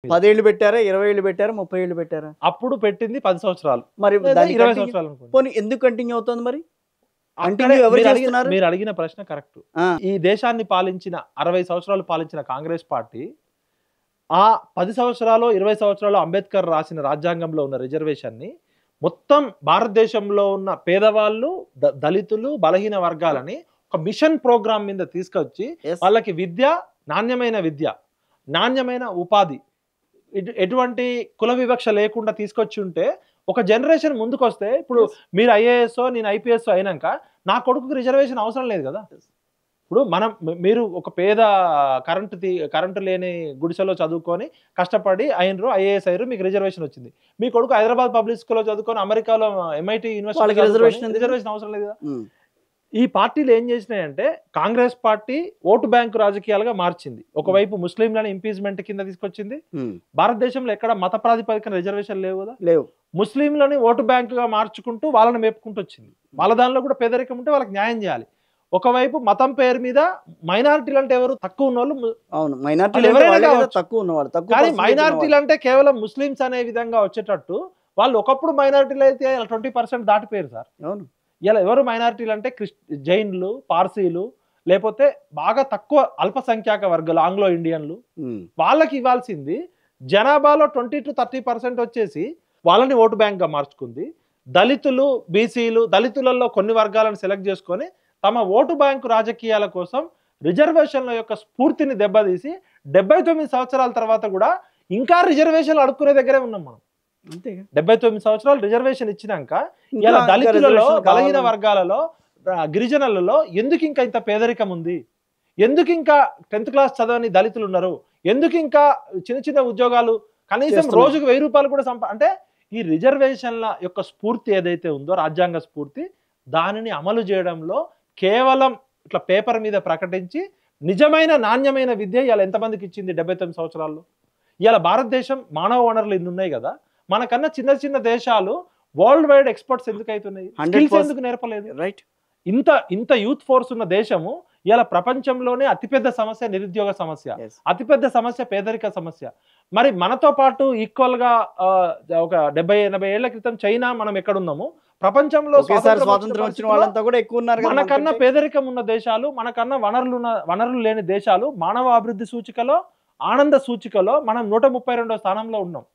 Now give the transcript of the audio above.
10 ఏళ్ళు పెట్టారా, 20 ఏళ్ళు పెట్టారా, 30 ఏళ్ళు పెట్టారా? అప్పుడు పెట్టింది 10 సంవత్సరాలు, మరి లేదా దాన్ని 20 కంటిన్యూ సంవత్సరాలు అనుకోండి. పోనీ ఎందుకు కంటిన్యూ అవుతుంది మరి? అక్కడే కంటిన్యూ ఎవరు మీరు చేస్తున్నారు? మీరు అడిగిన ప్రశ్న కరెక్ట్. ఆ, ఈ దేశాన్ని పాలించిన 60 సంవత్సరాలు పాలించిన కాంగ్రెస్ పార్టీ ఆ 10 సంవత్సరాలు 20 సంవత్సరాలు అంబేద్కర్ రాసిన రాజ్యాంగంలో ఉన్న రిజర్వేషన్ని మొత్తం భారతదేశంలో ఉన్న పేదవాళ్ళు, దళితులు, బలహీన వర్గాలని ఒక మిషన్ ప్రోగ్రామ్ మీద తీసుకొచ్చి yes. వాళ్ళకి విద్య, నాణ్యమైన ఉపాధి, ఎటువంటి కుల వివక్ష లేకుండా తీసుకొచ్చి ఉంటే ఒక జనరేషన్ ముందుకు వస్తే, ఇప్పుడు మీరు ఐఏఎస్ నేను ఐపీఎస్ అయినాక నా కొడుకుకి రిజర్వేషన్ అవసరం లేదు కదా. ఇప్పుడు మీరు ఒక పేద కరెంటు లేని గుడిసెలో చదువుకొని కష్టపడి అయినరు, ఐఏఎస్ అయ్యారు, మీకు రిజర్వేషన్ వచ్చింది. మీ కొడుకు హైదరాబాద్ పబ్లిక్ స్కూల్లో చదువుకొని అమెరికాలో MIT యూనివర్సిటీ రిజర్వేషన్ అవసరం లేదు కదా. ఈ పార్టీలు ఏం చేసినాయంటే, కాంగ్రెస్ పార్టీ ఓటు బ్యాంకు రాజకీయాలుగా మార్చింది. ఒకవైపు ముస్లింలను ఇంపీచ్మెంట్ కింద తీసుకొచ్చింది. భారతదేశంలో ఎక్కడ మత ప్రాతిపదికన రిజర్వేషన్ లేవు కదా, లేవు. ముస్లింలని ఓటు బ్యాంకుగా మార్చుకుంటూ వాళ్ళని మేపుకుంటూ వచ్చింది. వాళ్ళ దానిలో కూడా పేదరికం ఉంటే వాళ్ళకి న్యాయం చేయాలి. ఒకవైపు మతం పేరు మీద మైనారిటీలు అంటే ఎవరు, తక్కువ ఉన్న వాళ్ళు, అవును మైనారిటీలు తక్కువ ఉన్నవాళ్ళు, కానీ మైనారిటీలు అంటే కేవలం ముస్లిమ్స్ అనే విధంగా వచ్చేటట్టు వాళ్ళు ఒకప్పుడు మైనారిటీలు అయితే 20% దాటిపోయారు సార్. అవును, ఇలా ఎవరు మైనారిటీలు అంటే జైన్లు, పార్సీలు, లేకపోతే బాగా తక్కువ అల్పసంఖ్యాక వర్గాలు, ఆంగ్లో ఇండియన్లు, వాళ్ళకి ఇవ్వాల్సింది జనాభాలో 20 to 30% వచ్చేసి వాళ్ళని ఓటు బ్యాంక్ గా మార్చుకుంది. దళితులు, బీసీలు, దళితులలో కొన్ని వర్గాలను సెలెక్ట్ చేసుకొని తమ ఓటు బ్యాంకు రాజకీయాల కోసం రిజర్వేషన్ల యొక్క స్ఫూర్తిని దెబ్బతీసి 79 సంవత్సరాల తర్వాత కూడా ఇంకా రిజర్వేషన్లు అడుక్కునే దగ్గరే ఉన్నాం మనం. 79 సంవత్సరాలు రిజర్వేషన్ ఇచ్చినాక ఇలా దళితులలో, బలహీన వర్గాలలో, గిరిజనులలో ఎందుకు ఇంకా ఇంత పేదరికం ఉంది? ఎందుకు ఇంకా 10th క్లాస్ చదవని దళితులు ఉన్నారు? ఎందుకు ఇంకా చిన్న చిన్న ఉద్యోగాలు, కనీసం రోజుకు 1000 రూపాయలు కూడా అంటే ఈ రిజర్వేషన్ల యొక్క స్ఫూర్తి ఏదైతే ఉందో, రాజ్యాంగ స్ఫూర్తి, దానిని అమలు చేయడంలో కేవలం ఇట్లా పేపర్ మీద ప్రకటించి నిజమైన నాణ్యమైన విద్య ఇలా ఎంతమందికి ఇచ్చింది 79 సంవత్సరాల్లో? ఇలా భారతదేశం మానవ వనరులు ఇన్ని ఉన్నాయి కదా, మనకన్నా చిన్న చిన్న దేశాలు వరల్డ్ వైడ్ ఎక్స్పర్ట్స్ ఎందుకు అవుతున్నాయి? స్కిల్స్ ఎందుకు నేర్పలేదు? రైట్. ఇంత యూత్ ఫోర్స్ ఉన్న దేశము ఇలా ప్రపంచంలోనే అతిపెద్ద సమస్య నిరుద్యోగ సమస్య, అతిపెద్ద సమస్య పేదరిక సమస్య. మరి మనతో పాటు ఈక్వల్ గా ఒక 70-80 ఏళ్ల క్రితం చైనా మనం ఎక్కడున్నాము, ప్రపంచంలో స్వాతంత్రం వచ్చిన వాళ్ళంతా కూడా ఎక్కువ ఉన్నారు. మనకన్నా పేదరికం ఉన్న దేశాలు, మనకన్నా వనరులు లేని దేశాలు మానవ అభివృద్ధి సూచికలో, ఆనంద సూచికలో మనం 132వ స్థానంలో ఉన్నాం.